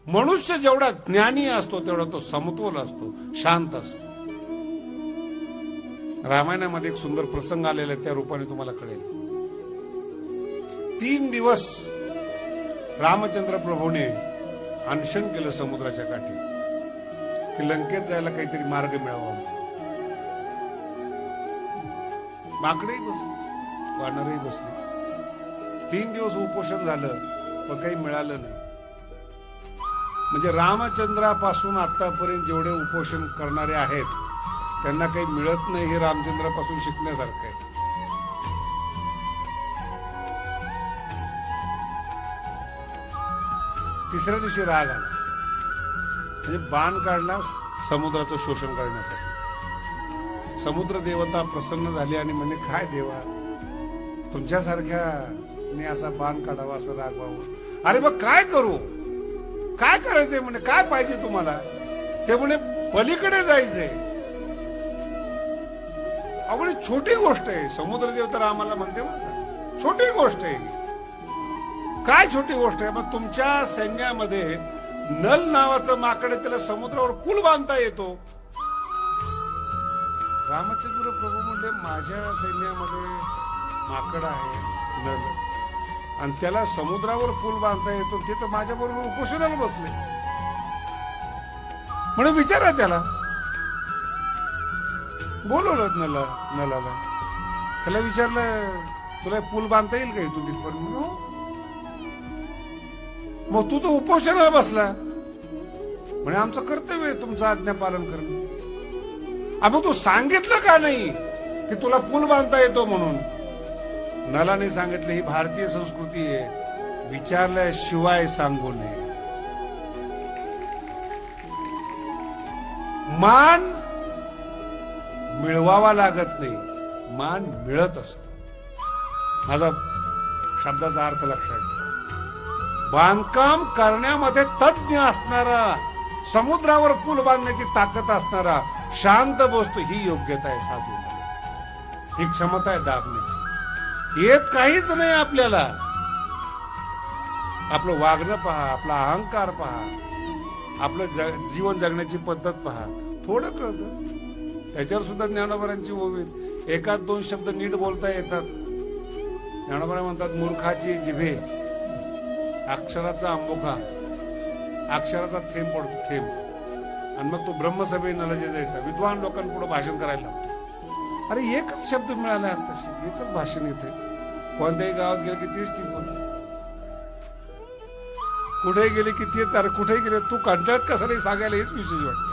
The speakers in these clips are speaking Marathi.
मनुष्य जेवढा ज्ञानी असतो तेवढा तो समतोल असतो, शांत असतो. रामायणामध्ये एक सुंदर प्रसंग आलेला आहे, त्या रूपाने तुम्हाला कळेल. 3 दिवस रामचंद्र प्रभूने अनशन केलं समुद्राच्या काठी की लंकेत जायला काहीतरी मार्ग मिळावा. माकडे बसले, वानरही बसले. 3 दिवस उपोषण झालं पण काही मिळालं नाही. म्हणजे रामचंद्रापासून आतापर्यंत जेवढे उपोषण करणारे आहेत त्यांना काही मिळत नाही, हे रामचंद्रापासून शिकण्यासारखं आहे. तिसऱ्या दिवशी राग आला, म्हणजे बाण काढण्यास समुद्राचं शोषण करण्यासाठी. समुद्र देवता प्रसन्न झाली आणि म्हणे, काय देवा, तुमच्यासारख्याने असा बाण काढावा, असं रागवावं. अरे मग काय करू, काय करायचंय म्हणे, काय पाहिजे तुम्हाला. ते म्हणे पलीकडे जायचंय. अवघडी छोटी गोष्ट आहे. समुद्र देवता रामाला म्हणते बरं का, छोटी गोष्ट आहे. काय छोटी गोष्ट आहे. मग तुमच्या सैन्यामध्ये नल नावाचं माकड, त्याला समुद्रावर पूल बांधता येतो. रामचंद्र प्रभू म्हणले, माझ्या सैन्यामध्ये माकड आहे नल, आणि त्याला समुद्रावर पूल बांधता येतो, ते तर माझ्या बरोबर उपोषणाला बसले. म्हणून विचारा त्याला. बोलवलं नलाला, त्याला विचारलं, तुला पूल बांधता येईल का तू तिथपर्यंत. मग तू तर उपोषणाला बसला. म्हणे आमचं कर्तव्य आहे तुमचं आज्ञा पालन करणं. मग तू सांगितलं का नाही की तुला पूल बांधता येतो म्हणून. नलाने सांगितलं, ही भारतीय संस्कृती आहे, विचारल्याशिवाय सांगू नये. मान मिळवावा लागत नाही, मान मिळत असतो. माझा शब्दाचा अर्थ लक्षात ठेवा. बांधकाम करण्यामध्ये तज्ञ असणारा, समुद्रावर पूल बांधण्याची ताकद असणारा शांत बसतो, ही योग्यता आहे साधू, ही क्षमता आहे दाबण्याची. येत काहीच नाही आपल्याला. आपलं वागणं पहा, आपला अहंकार पहा, आपलं जीवन जगण्याची पद्धत पहा, थोडं कळतं. त्याच्यावर सुद्धा ज्ञानोबारांची ओवीत 1-2 शब्द नीट बोलता येतात. ज्ञानोबा म्हणतात, मूर्खाची जिभे अक्षराचा आंबोखा, अक्षराचा थेंब पडतो, थेंब. आणि मग तो ब्रह्मसभे नलजे जायचा विद्वान लोकांपुढे भाषण करायला लागतो. अरे एकच शब्द मिळाला आताशी, एकच भाषण येते. कोणत्याही गावात गेले की तेच टिपून, कुठे गेले की तेच. अरे कुठे गेले, तू कंटाळत कसं नाही सांगायला, हेच विशेष वाटतं.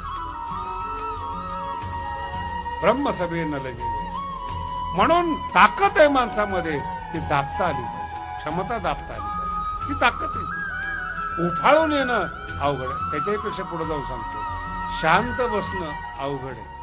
ब्रह्मसभे नलजे. म्हणून ताकद आहे माणसामध्ये, ती दाबता आली पाहिजे, क्षमता दाबता आली पाहिजे, ती ताकद आहे. उफाळून येणं अवघड आहे. त्याच्याही पेक्षा पुढे जाऊन सांगतो, शांत बसणं अवघड आहे.